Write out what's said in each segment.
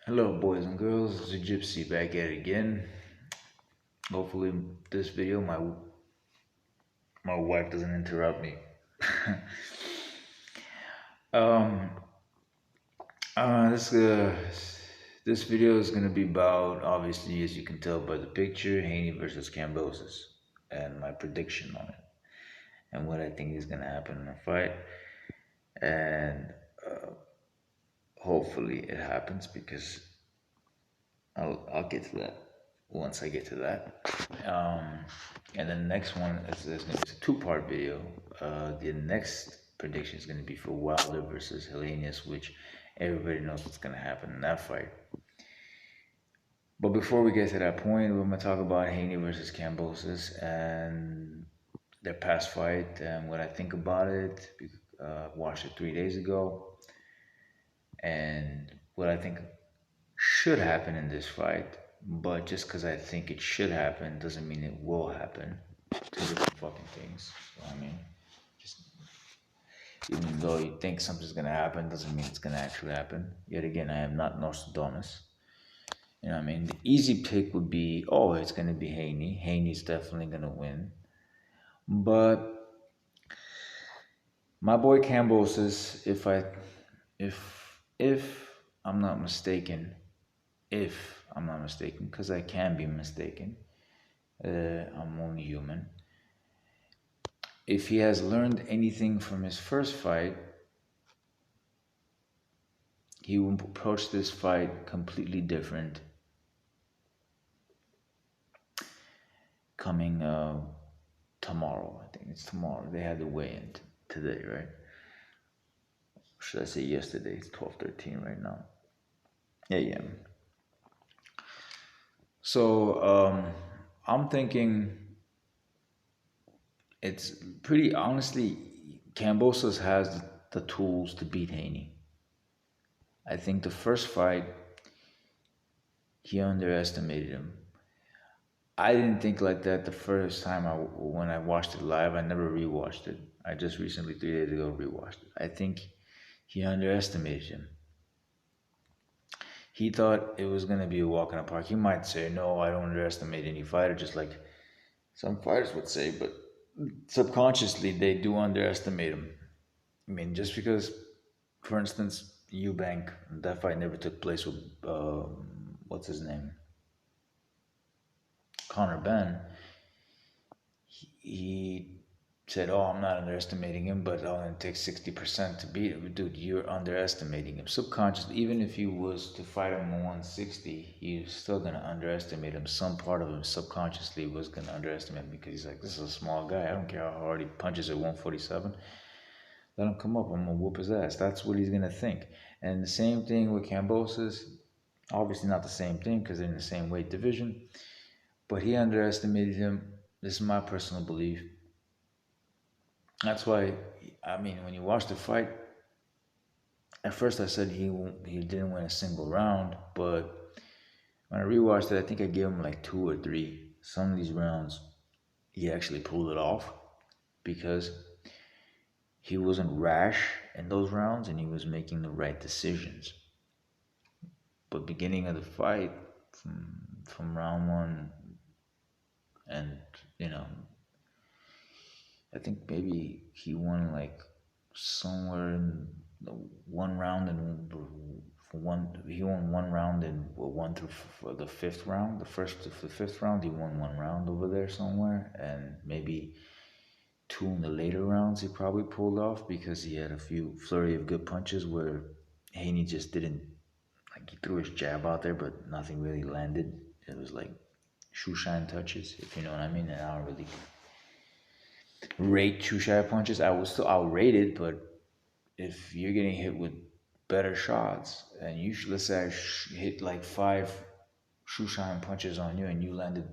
Hello, boys and girls. It's a Gypsy back at it again. Hopefully, this video my wife doesn't interrupt me. um, this this video is gonna be about, obviously, as you can tell by the picture, Haney versus Komboses, and my prediction on it, and what I think is gonna happen in the fight, and hopefully it happens because I'll get to that once I get to that. Um, and then the next one is going to be a two-part video. The next prediction is going to be for Wilder versus Helenius, which everybody knows what's going to happen in that fight. But before we get to that point, we're going to talk about Haney versus Komboses and their past fight and what I think about it. Watched it 3 days ago, and what I think should happen in this fight. But just because I think it should happen doesn't mean it will happen. Two different fucking things. You know what I mean? Just even though you think something's gonna happen doesn't mean it's gonna actually happen. Yet again, I am not Nostradamus. You know what I mean? The easy pick would be, oh, it's gonna be Haney. Haney's definitely gonna win. But my boy Komboses, if I'm not mistaken, because I can be mistaken, I'm only human. If he has learned anything from his first fight, he will approach this fight completely different. Coming tomorrow, I think it's tomorrow. They had the weigh-in today, right? Should I say yesterday? It's 12:13 right now. Yeah. So I'm thinking it's pretty honestly, Komboses has the tools to beat Haney. I think the first fight, he underestimated him. I didn't think like that the first time when I watched it live. I never rewatched it. I just recently 3 days ago rewatched it. I think he underestimated him. He thought it was gonna be a walk in the park. He might say, "No, I don't underestimate any fighter," just like some fighters would say, but subconsciously they do underestimate him. I mean, just because, for instance, Eubank, that fight never took place with what's his name, Conor Ben. He said, "Oh, I'm not underestimating him, but I'll only take 60% to beat him." Dude, you're underestimating him. Subconsciously, even if he was to fight him 160, you're still gonna underestimate him. Some part of him subconsciously was gonna underestimate him because he's like, "This is a small guy. I don't care how hard he punches at 147. Let him come up. I'm gonna whoop his ass." That's what he's gonna think. And the same thing with Komboses. Obviously not the same thing because they're in the same weight division, but he underestimated him. This is my personal belief. That's why, I mean, when you watch the fight, at first I said he didn't win a single round, but when I rewatched it, I think I gave him like 2 or 3. Some of these rounds, he actually pulled it off because he wasn't rash in those rounds and he was making the right decisions. But beginning of the fight, from round one, and you know, I think maybe he won like somewhere in one round and he won one round and one through for the fifth round. The first to the fifth round, he won one round over there somewhere, and maybe 2 in the later rounds he probably pulled off because he had a few flurry of good punches where Haney just didn't, like, he threw his jab out there, but nothing really landed. It was like shoe shine touches, if you know what I mean. And I don't really rate shoe shine punches. I'll rate it, but if you're getting hit with better shots, and you should, let's say I hit like 5 shoe shine punches on you, and you landed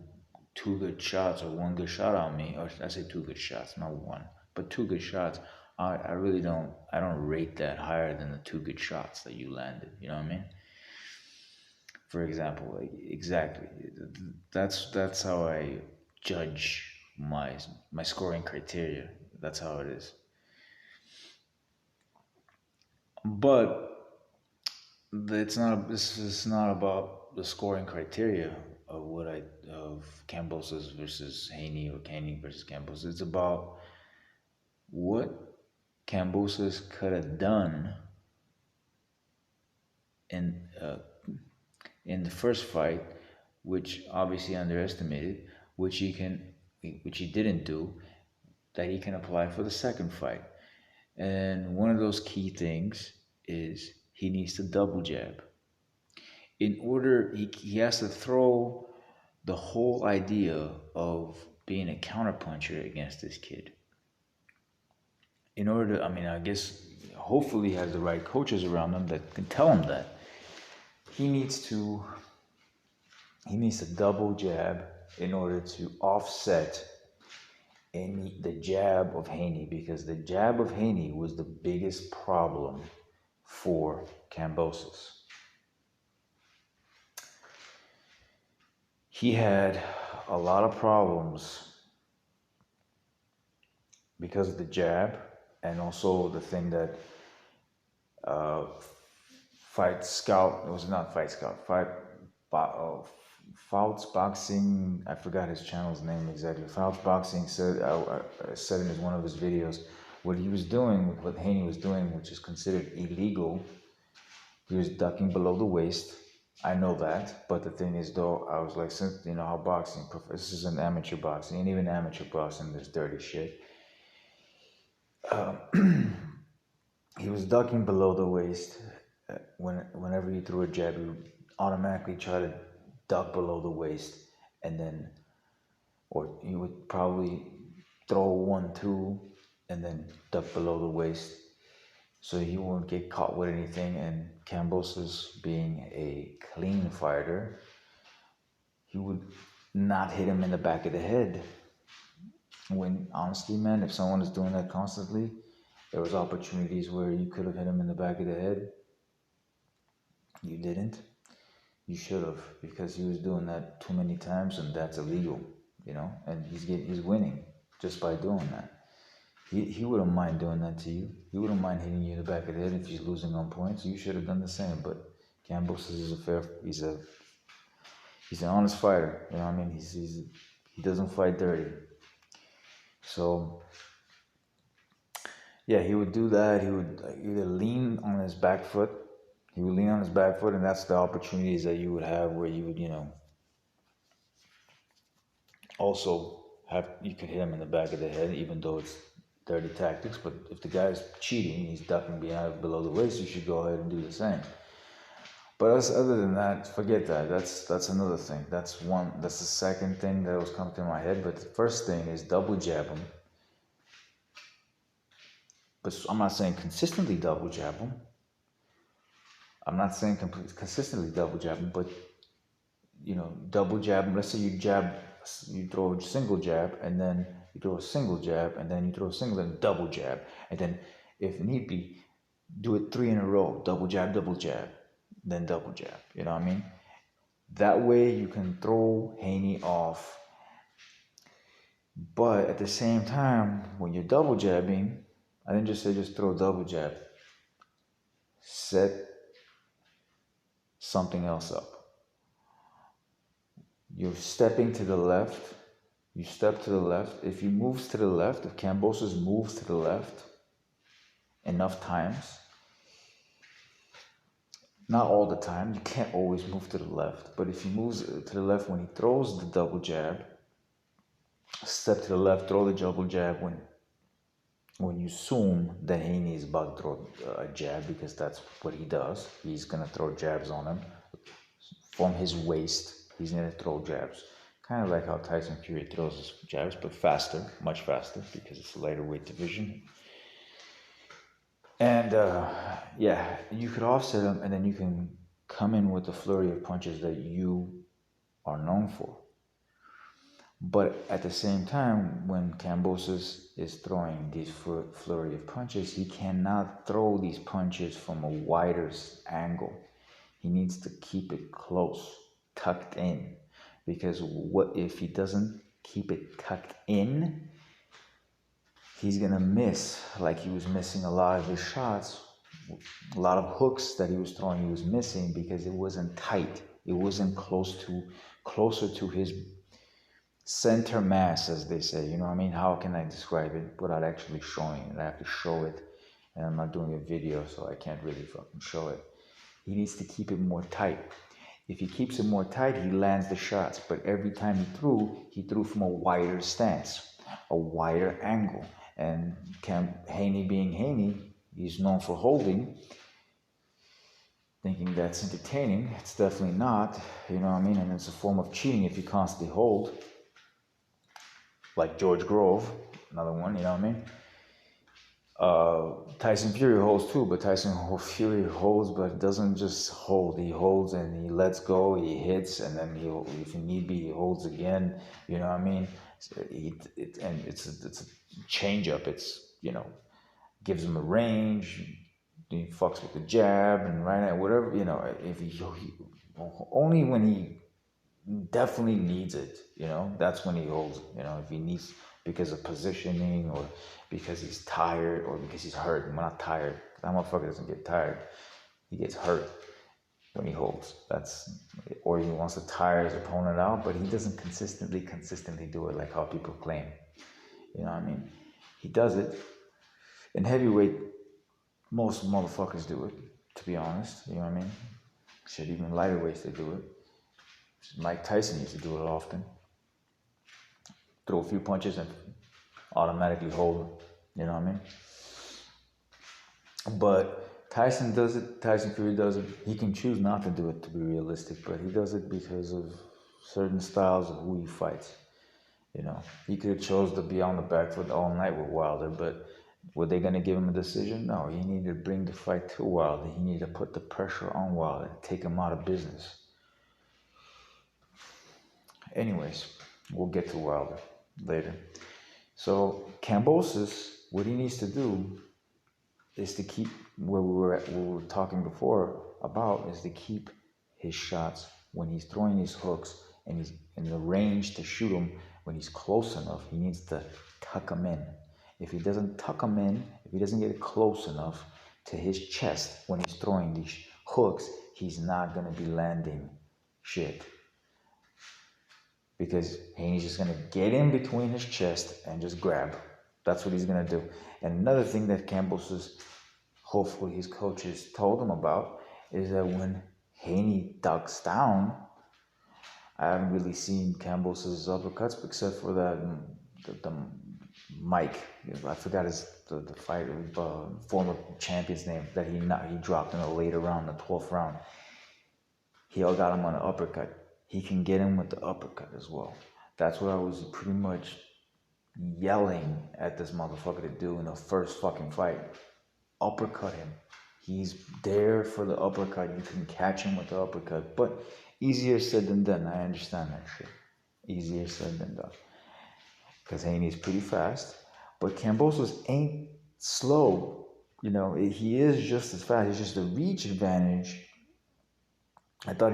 2 good shots or 1 good shot on me, or I say 2 good shots, not 1, but 2 good shots. I really don't. I don't rate that higher than the 2 good shots that you landed. You know what I mean? For example, like, exactly. That's how I judge my scoring criteria. That's how it is. But it's not. This is not about the scoring criteria of of Komboses versus Haney or Haney versus Komboses. It's about what Komboses could have done in uh, in the first fight, which obviously underestimated, which he didn't do, that he can apply for the second fight. And one of those key things is he needs to double jab. In order, he has to throw the whole idea of being a counterpuncher against this kid. In order to, I mean, I guess hopefully he has the right coaches around him that can tell him that. He needs to he needs to double jab in order to offset the jab of Haney, because the jab of Haney was the biggest problem for Komboses. He had a lot of problems because of the jab, and also the thing that Fight Scout, it was not Fight Scout, Fouts Boxing, I forgot his channel's name exactly. Fouts Boxing said in one of his videos, what he was doing, what Haney was doing, which is considered illegal, he was ducking below the waist. I know that, but the thing is, though, I was like, since you know how boxing, this is an amateur boxing, and even amateur boxing, there's dirty shit. He was ducking below the waist. Whenever you threw a jab, you would automatically try to duck below the waist, and then, or you would probably throw 1-2, and then duck below the waist, so he won't get caught with anything. And Komboses, being a clean fighter, he would not hit him in the back of the head. When honestly, man, if someone is doing that constantly, there was opportunities where you could have hit him in the back of the head. You didn't. You should have, because he was doing that too many times, and that's illegal, you know. And he's winning just by doing that. He wouldn't mind doing that to you. He wouldn't mind hitting you in the back of the head if he's losing on points. You should have done the same. But Komboses is he's an honest fighter. You know what I mean? He doesn't fight dirty. So yeah, he would do that. He would either lean on his back foot. He would lean on his back foot, and that's the opportunities that you would have where you would, you know, also you could hit him in the back of the head, even though it's dirty tactics. But if the guy's cheating, he's ducking below the waist, you should go ahead and do the same. But other than that, forget that. That's another thing. That's the second thing that was coming to my head. But the first thing is double jab him. But I'm not saying consistently double jab him. I'm not saying consistently double jab him, but you know, double jab him. Let's say you throw a single jab, and then you throw a single jab, and then you throw a single and double jab, and then if need be, do it 3 in a row. Double jab, then double jab. You know what I mean? That way you can throw Haney off. But at the same time, when you're double jabbing, I didn't just say just throw double jab. Set something else up. You're stepping to the left. You step to the left. If he moves to the left, if Komboses moves to the left enough times, not all the time, you can't always move to the left, but if he moves to the left when he throws the double jab, step to the left, throw the double jab when you assume that Haney is about to throw a jab, because that's what he does. He's going to throw jabs on him from his waist. He's going to throw jabs. Kind of like how Tyson Fury throws his jabs, but faster, much faster, because it's a lighter weight division. And yeah, you could offset him, and then you can come in with the flurry of punches that you are known for. But at the same time, when Komboses is throwing these flurry of punches, he cannot throw these punches from a wider angle. He needs to keep it close, tucked in. Because what if he doesn't keep it tucked in? He's going to miss, like he was missing a lot of his shots A lot of hooks that he was throwing, he was missing because it wasn't tight. It wasn't closer to his center mass, as they say. You know what I mean? How can I describe it without actually showing it? I have to show it, and I'm not doing a video, so I can't really fucking show it. He needs to keep it more tight. If he keeps it more tight, he lands the shots. But every time he threw from a wider stance, a wider angle. And Haney being Haney, he's known for holding, thinking that's entertaining. It's definitely not, you know what I mean? And it's a form of cheating if you constantly hold. Like George Grove, another one, you know what I mean? Tyson Fury holds too, but Fury holds, but doesn't just hold. He holds and he lets go, he hits, and then if need be, he holds again. You know what I mean? And it's a change up. It's, you know, gives him a range. He fucks with the jab and right now, whatever, you know. If he only when he definitely needs it, you know, that's when he holds. You know, if he needs, because of positioning or because he's tired or because he's hurt. I'm not tired. That motherfucker doesn't get tired. He gets hurt when he holds. Or he wants to tire his opponent out, but he doesn't consistently do it like how people claim. You know what I mean? He does it. In heavyweight, most motherfuckers do it, to be honest. You know what I mean? Shit, even lighter weights, they do it. Mike Tyson used to do it often. Throw a few punches and automatically hold, you know what I mean? But Tyson does it, Tyson Fury does it. He can choose not to do it, to be realistic, but he does it because of certain styles of who he fights. You know, he could have chose to be on the back foot all night with Wilder, but were they going to give him a decision? No, he needed to bring the fight to Wilder. He needed to put the pressure on Wilder, take him out of business. Anyways, we'll get to Wilder later. So Komboses, what he needs to do is to keep where we were talking before about, is to keep his shots when he's throwing these hooks and he's in the range to shoot them. When he's close enough, he needs to tuck them in. If he doesn't tuck them in, if he doesn't get it close enough to his chest when he's throwing these hooks, he's not gonna be landing shit. Because Haney's just going to get in between his chest and just grab. That's what he's going to do. And another thing that Komboses, hopefully his coaches told him about, is that when Haney ducks down, I haven't really seen Komboses' uppercuts except for the Mike. I forgot the fighter, former champion's name that he dropped in a later round, the 12th round. He all got him on an uppercut. He can get him with the uppercut as well. That's what I was pretty much yelling at this motherfucker to do in the first fucking fight. Uppercut him. He's there for the uppercut. You can catch him with the uppercut. But easier said than done. I understand that shit. Easier said than done. Because Haney's pretty fast. But Komboses ain't slow. You know, he is just as fast. It's just the reach advantage. I thought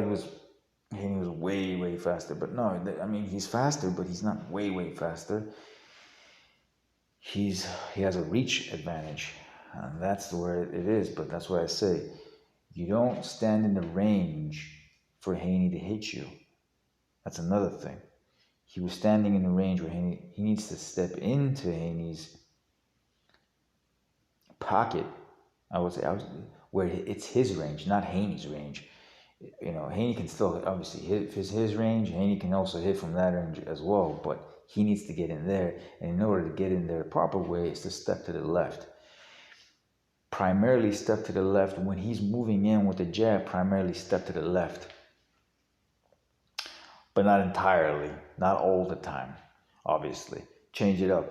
Haney was way faster, but no, I mean, he's faster, but he's not way faster. He has a reach advantage, and that's where it is. But that's why I say, you don't stand in the range for Haney to hit you. That's another thing. He was standing in the range where he needs to step into Haney's pocket. I would say where it's his range, not Haney's range. You know, Haney can still obviously hit if it's his range. Haney can also hit from that range as well, but he needs to get in there. And in order to get in there the proper way is to step to the left. Primarily step to the left. When he's moving in with the jab, primarily step to the left. But not entirely, not all the time, obviously. Change it up.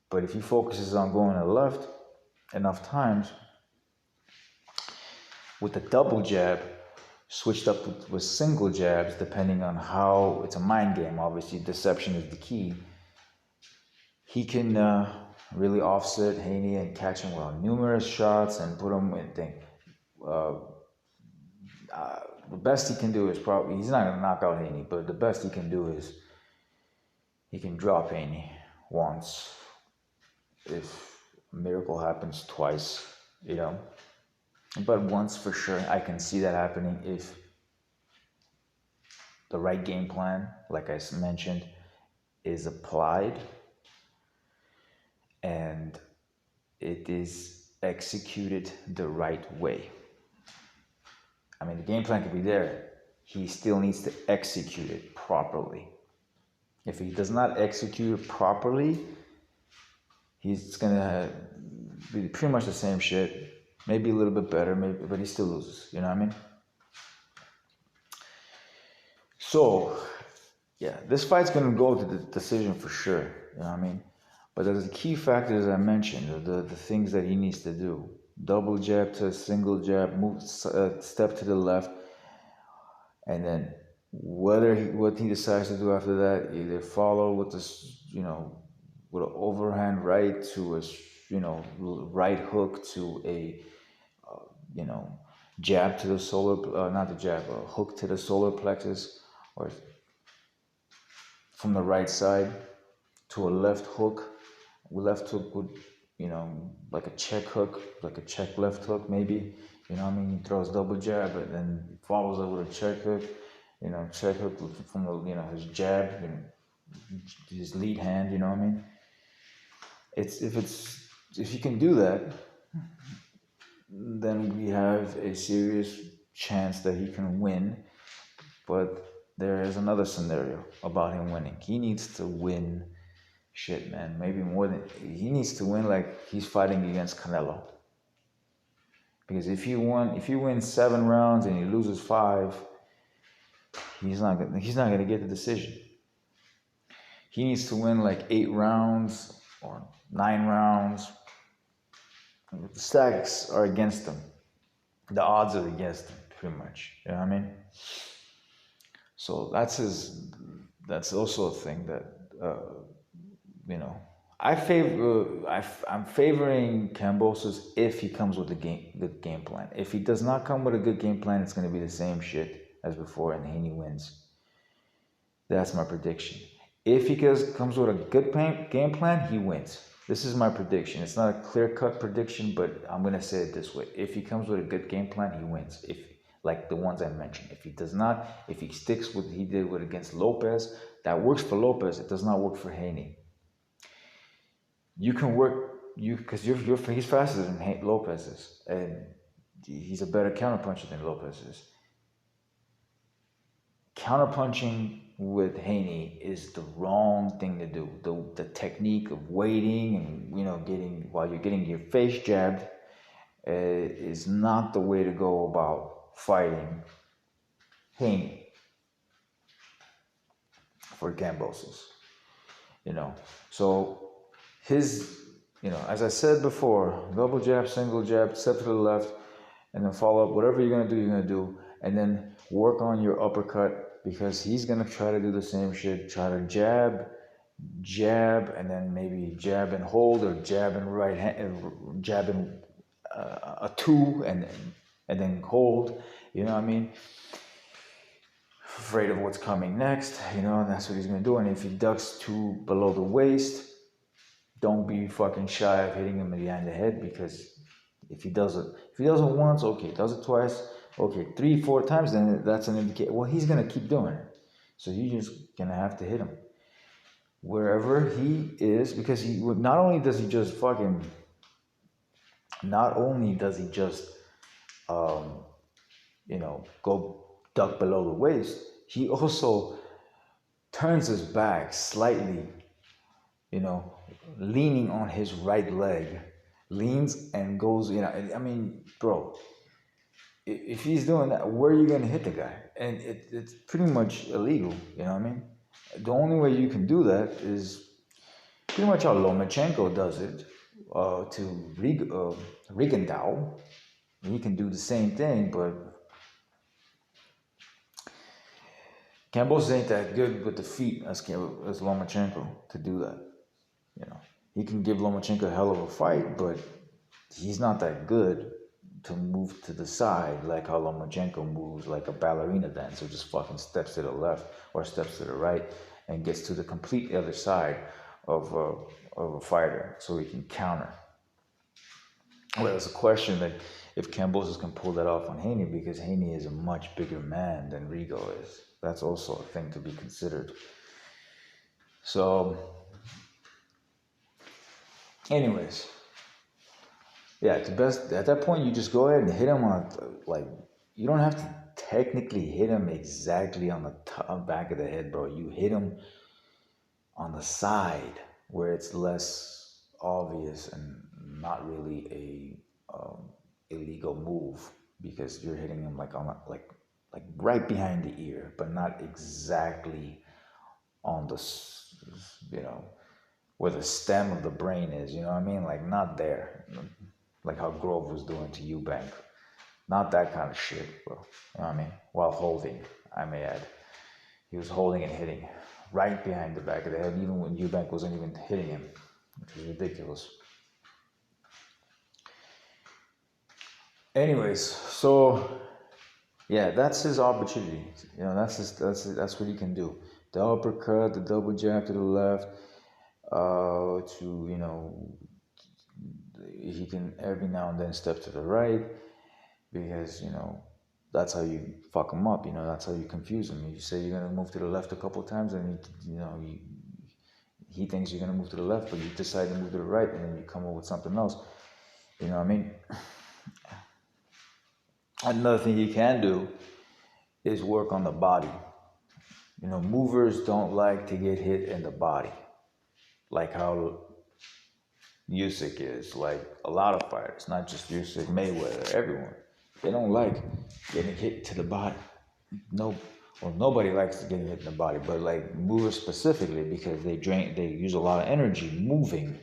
But if he focuses on going to the left enough times, with the double jab, switched up with single jabs, depending on how, it's a mind game, obviously, deception is the key. He can really offset Haney and catch him with numerous shots and put him in thing. The best he can do is probably, he's not going to knock out Haney, but the best he can do is he can drop Haney once. If a miracle happens, twice. you know. But once for sure, I can see that happening if the right game plan, like I mentioned, is applied and it is executed the right way. I mean, the game plan could be there. He still needs to execute it properly. If he does not execute it properly, he's gonna be pretty much the same shit. Maybe a little bit better, maybe, but he still loses. You know what I mean? So, yeah, this fight's gonna go to the decision for sure. You know what I mean? But there's the key factors I mentioned, the things that he needs to do. Double jab to single jab, move, step to the left, and then what he decides to do after that, either follow with this, with an overhand right to a, right hook to a, jab to the solar, not the jab, a hook to the solar plexus, or from the right side to a left hook. Left hook would, like a check hook, like a check left hook maybe. You know what I mean? He throws double jab, but then follows it with a check hook. Check hook from the, his jab, his lead hand. You know what I mean? If you can do that, then we have a serious chance that he can win. But there is another scenario about him winning. He needs to win. Shit, man, maybe more than he needs to win. Like he's fighting against Canelo. Because if he wins 7 rounds and he loses 5, he's not gonna get the decision. He needs to win like 8 rounds or 9 rounds. The stacks are against him. The odds are against him, pretty much. You know what I mean? So that's also a thing that. I'm favoring Komboses if he comes with a good game plan. If he does not come with a good game plan, it's going to be the same shit as before, and Haney wins. That's my prediction. If he comes with a good game plan, he wins. This is my prediction. It's not a clear-cut prediction, but I'm going to say it this way. If he comes with a good game plan, he wins. Like the ones I mentioned. If he does not, if he sticks with what he did against Lopez, that works for Lopez. It does not work for Haney. You can work because he's faster than Lopez is, and he's a better counterpuncher than Lopez is. Counterpunching with Haney is the wrong thing to do. The technique of waiting and while you're getting your face jabbed is not the way to go about fighting Haney for Komboses. So. As I said before, double jab, single jab, step to the left, and then follow up. Whatever you're gonna do, and then work on your uppercut because he's gonna try to do the same shit. Try to jab, and then maybe jab and hold, or jab and right hand, jab and a 2, and then hold. You know what I mean? Afraid of what's coming next. That's what he's gonna do. And if he ducks to below the waist, don't be fucking shy of hitting him behind the head, because if he does it once, okay. Does it twice, okay. 3, 4 times, then that's an indicator. Well, he's gonna keep doing it. So you're just gonna have to hit him wherever he is, because he not only does he just go duck below the waist, he also turns his back slightly, leaning on his right leg, leans and goes, bro, if he's doing that, where are you going to hit the guy? And it's pretty much illegal, you know what I mean? The only way you can do that is pretty much how Lomachenko does it to Rigondeaux. He can do the same thing, but Komboses ain't that good with the feet as Lomachenko to do that. He can give Lomachenko a hell of a fight, but he's not that good to move to the side like how Lomachenko moves like a ballerina dancer, just fucking steps to the left or steps to the right and gets to the complete other side of a fighter so he can counter. Well, it's a question that if Komboses can pull that off on Haney, because Haney is a much bigger man than Rigo is. That's also a thing to be considered. So, anyways, yeah, it's best at that point. You just go ahead and hit him on, like, you don't have to technically hit him exactly on the back of the head, bro. You hit him on the side where it's less obvious and not really a illegal move, because you're hitting him like on like right behind the ear, but not exactly on the where the stem of the brain is. You know what I mean? Like not there, like how Grove was doing to Eubank. Not that kind of shit, bro. You know what I mean? While holding, I may add. He was holding and hitting right behind the back of the head, even when Eubank wasn't even hitting him, which was ridiculous. Anyways, so yeah, that's his opportunity. You know, that's what he can do. The uppercut, the double jab to the left, he can every now and then step to the right, because that's how you fuck him up. That's how you confuse him. You say you're gonna move to the left a couple times, and he thinks you're gonna move to the left, but you decide to move to the right, and then you come up with something else. You know what I mean? Another thing you can do is work on the body. Movers don't like to get hit in the body, like how Usyk is. Like a lot of fighters, not just Usyk, Mayweather, everyone. They don't like getting hit to the body. Nobody likes getting hit in the body, but like movers specifically, because they use a lot of energy moving.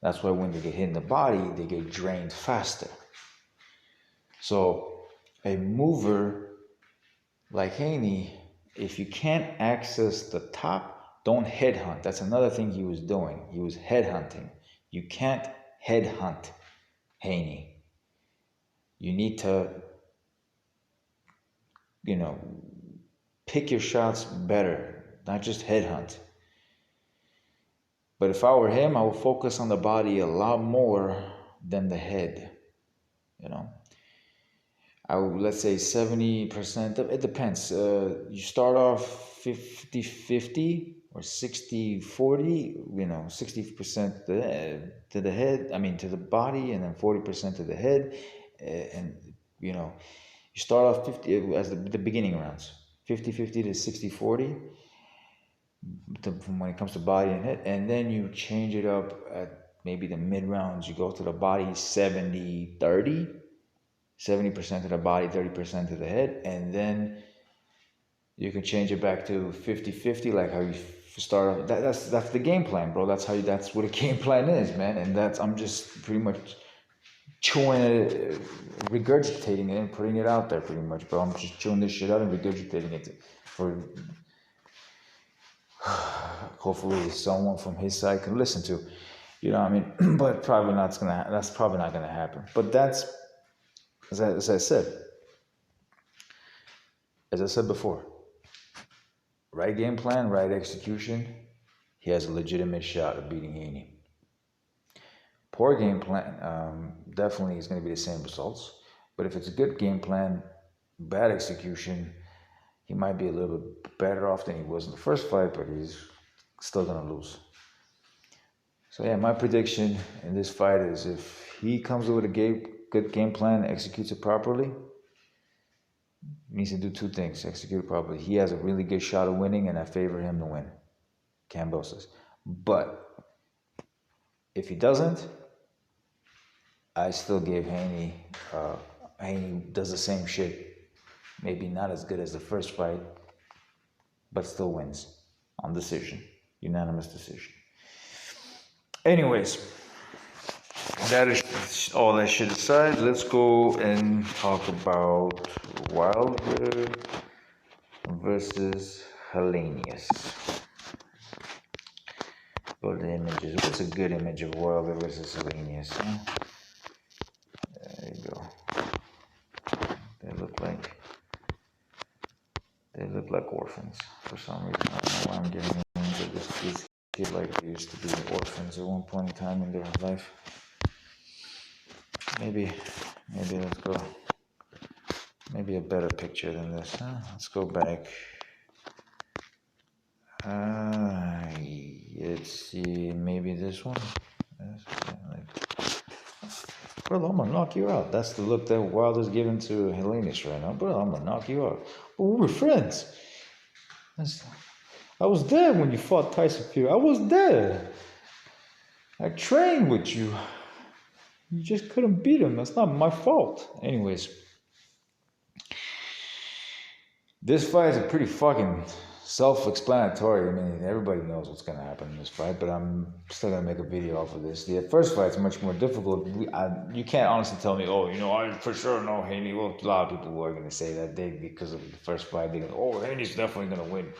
That's why when they get hit in the body, they get drained faster. So a mover like Haney, if you can't access the top, don't headhunt. That's another thing he was doing. He was headhunting. You can't headhunt Haney. You need to, pick your shots better, not just headhunt. But if I were him, I would focus on the body a lot more than the head. I would, let's say 70%. It depends. You start off 50-50 or 60-40. 60% to the head. To the body, and then 40% to the head. And you start off 50 as the beginning rounds. 50-50 to 60-40. From when it comes to body and head, and then you change it up at maybe the mid rounds. You go to the body 70-30. 70% to the body, 30% to the head, and then you can change it back to 50-50, like how you start off. That's the game plan, bro. That's what a game plan is, man. And I'm just pretty much chewing it, regurgitating it, and putting it out there, pretty much, bro. I'm just chewing this shit out and regurgitating it for hopefully someone from his side can listen to. You know what I mean? But that's probably not gonna happen. But that's. As I said before, right game plan, right execution, he has a legitimate shot of beating Haney. Poor game plan, definitely is going to be the same results. But if it's a good game plan, bad execution, he might be a little bit better off than he was in the first fight, but he's still going to lose. So yeah, my prediction in this fight is if he comes up with a good game plan, executes it properly, he needs to do two things: execute it properly. He has a really good shot of winning, and I favor him to win, Komboses. But if he doesn't, I still give Haney. Haney does the same shit, maybe not as good as the first fight, but still wins on decision, unanimous decision. Anyways, that is all that shit aside. Let's go and talk about Wilder versus Helenius. Go to the images. What's a good image of Wilder versus Helenius? Huh? There you go. They look like orphans for some reason. I don't know why I'm getting into this kid like they used to be orphans at one point in time in their life. maybe let's go. Maybe a better picture than this. Huh? Let's go back. Let's see. Maybe this one. Brother, I'm gonna knock you out. That's the look that Wilder's giving to Helenius right now. Brother, I'm gonna knock you out. But we were friends. I was there when you fought Tyson Fury. I was there. I trained with you. You just couldn't beat him. That's not my fault. Anyways, this fight is a pretty fucking self-explanatory. I mean, everybody knows what's going to happen in this fight, but I'm still going to make a video off of this. The first fight's much more difficult. You can't honestly tell me, oh, I for sure know Haney. Well, a lot of people are going to say that because of the first fight. They go, oh, Haney's definitely going to win.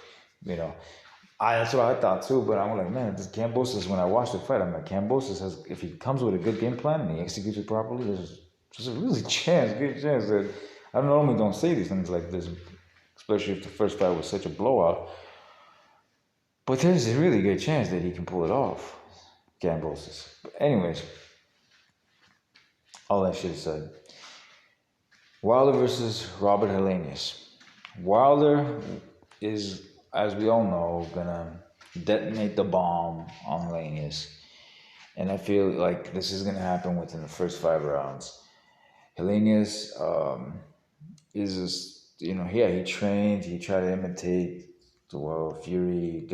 That's what I thought too, but I'm like, man, this Komboses, when I watched the fight, I'm like, Komboses if he comes with a good game plan and he executes it properly, there's a really good chance that, I normally don't say these things like this, especially if the first fight was such a blowout, but there's a really good chance that he can pull it off, Komboses. But anyways, all that shit said, Wilder versus Robert Helenius. Wilder is, as we all know, gonna detonate the bomb on Helenius. And I feel like this is gonna happen within the first 5 rounds. Helenius is just, he trained, he tried to imitate Fury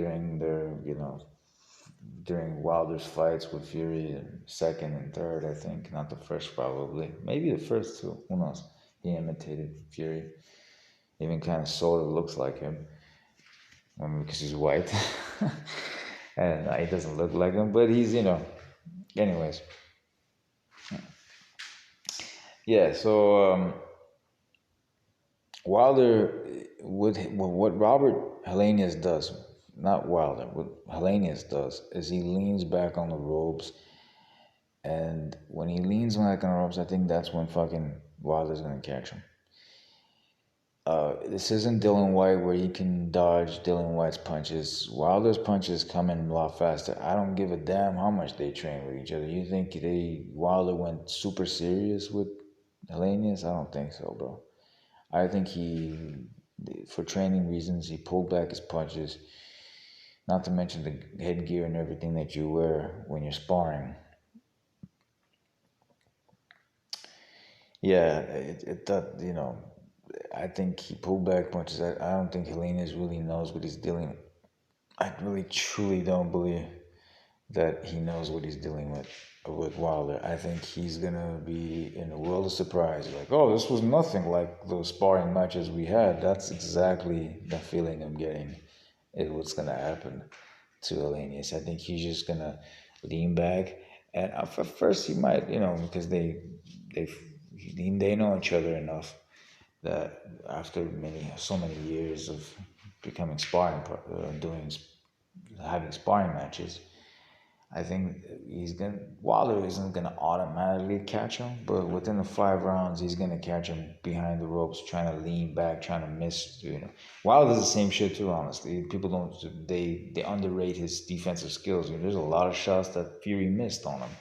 during Wilder's fights with Fury in second and third, I think. Not the first, probably. Maybe the first two, who knows? He imitated Fury. Even kind of sort of looks like him. Because he's white. And he doesn't look like him, but he's, anyways. Yeah, so Wilder, what Robert Helenius does, not Wilder, what Helenius does is he leans back on the ropes, and when he leans back on the ropes, I think that's when fucking Wilder's gonna catch him. This isn't Dylan White where you can dodge Dylan White's punches. Wilder's punches come in a lot faster. I don't give a damn how much they train with each other. You think Wilder went super serious with Helenius? I don't think so, bro. I think for training reasons, he pulled back his punches. Not to mention the headgear and everything that you wear when you're sparring. Yeah, I think he pulled back punches. I don't think Helenius really knows what he's dealing with. I really truly don't believe that he knows what he's dealing with Wilder. I think he's gonna be in a world of surprise. Like, oh, this was nothing like those sparring matches we had. That's exactly the feeling I'm getting. What's gonna happen to Helenius. I think he's just gonna lean back, and at first he might, because they know each other enough that after so many years of becoming having sparring matches, I think Wilder isn't gonna automatically catch him, but within the 5 rounds, he's gonna catch him behind the ropes, trying to lean back, trying to miss. Wilder does the same shit too. Honestly, people they underrate his defensive skills. There's a lot of shots that Fury missed on him.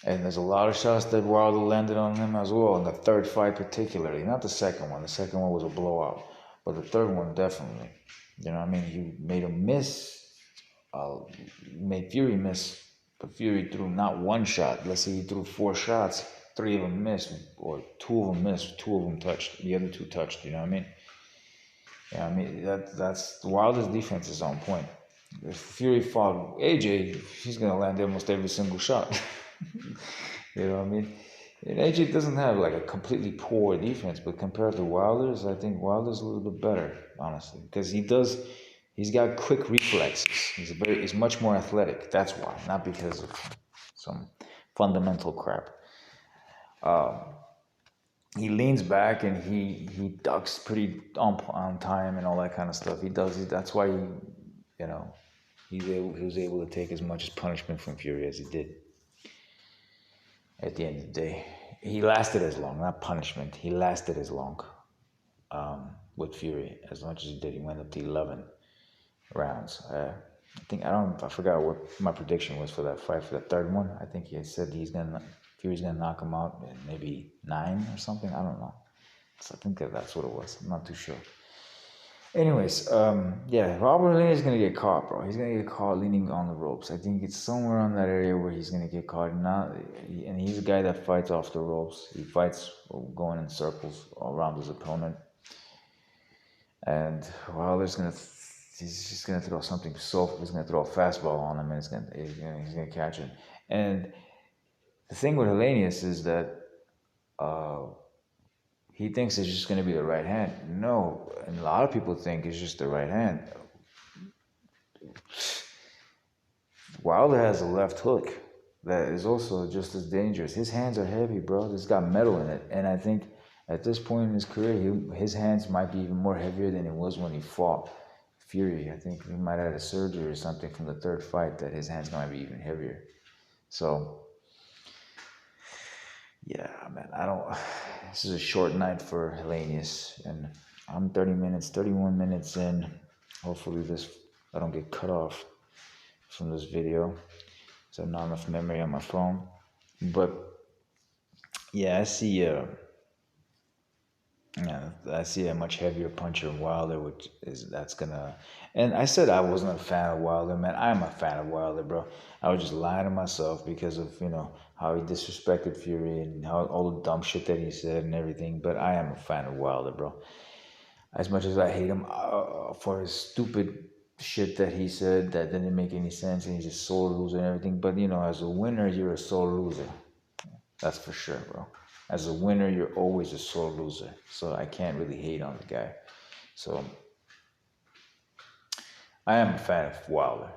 And there's a lot of shots that Wilder landed on him as well, in the third fight particularly. Not the second one. The second one was a blowout. But the third one, definitely. He made him miss. Made Fury miss. But Fury threw not one shot. Let's say he threw 4 shots. 3 of them missed. Or 2 of them missed. 2 of them touched. The other 2 touched. You know what I mean? Yeah, that's Wilder's defense is on point. If Fury fought AJ, he's going to land almost every single shot. You know what I mean? And AJ doesn't have like a completely poor defense, but compared to Wilder's, I think Wilder's a little bit better, honestly, because he's got quick reflexes. He's much more athletic. That's why, not because of some fundamental crap. He leans back and he ducks pretty on time and all that kind of stuff. That's why he was able to take as much punishment from Fury as he did. At the end of the day, he lasted as long, not punishment. He lasted as long with Fury as much as he did. He went up to 11 rounds. I forgot what my prediction was for that fight, for the third one. I think he said he's gonna Fury's gonna knock him out in maybe 9 or something. I don't know. So I think that's what it was. I'm not too sure. Anyways, yeah, Robert Helenius is gonna get caught, bro. He's gonna get caught leaning on the ropes. I think it's somewhere on that area where he's gonna get caught. And he's a guy that fights off the ropes. He fights going in circles around his opponent. And he's just gonna throw something soft. He's gonna throw a fastball on him, and he's gonna catch him. And the thing with Helenius is that he thinks it's just gonna be the right hand. No, and a lot of people think it's just the right hand. Wilder has a left hook that is also just as dangerous. His hands are heavy, bro. It's got metal in it, and I think at this point in his career, his hands might be even more heavier than it was when he fought Fury. I think he might have had a surgery or something from the third fight that his hands might be even heavier. So, yeah, man, this is a short night for Helenius, and I'm 31 minutes in. Hopefully I don't get cut off from this video. So not enough memory on my phone. But yeah, I see a much heavier puncher in Wilder, and I said I wasn't a fan of Wilder, man. I am a fan of Wilder, bro. I was just lying to myself because of, how he disrespected Fury and how all the dumb shit that he said and everything. But I am a fan of Wilder, bro. As much as I hate him for his stupid shit that he said that didn't make any sense, and he's a sore loser and everything. But as a winner, you're a sore loser. That's for sure, bro. As a winner, you're always a sore loser. So I can't really hate on the guy. So I am a fan of Wilder.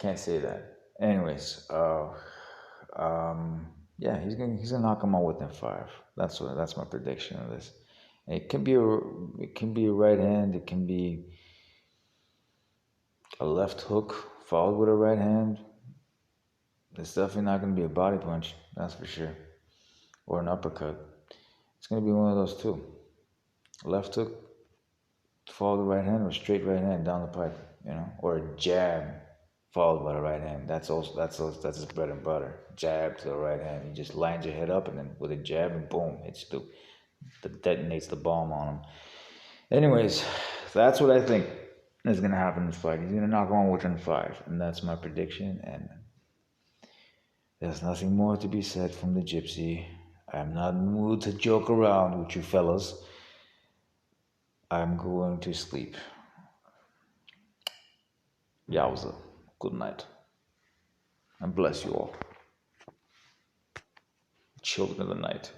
Can't say that. Anyways, yeah, he's gonna knock him out within 5. That's my prediction of this. And it can be a right hand. It can be a left hook followed with a right hand. It's definitely not gonna be a body punch. That's for sure. Or an uppercut. It's gonna be one of those two. Left hook, follow the right hand, or straight right hand down the pipe, or a jab followed by the right hand. That's his bread and butter. Jab to the right hand. He just lines your head up, and then with a jab, and boom, detonates the bomb on him. Anyways, that's what I think is gonna happen in this fight. He's gonna knock him out within 5, and that's my prediction. And there's nothing more to be said from the gypsy. I'm not in the mood to joke around with you fellas. I'm going to sleep. Yowza. Good night. And bless you all. Children of the night.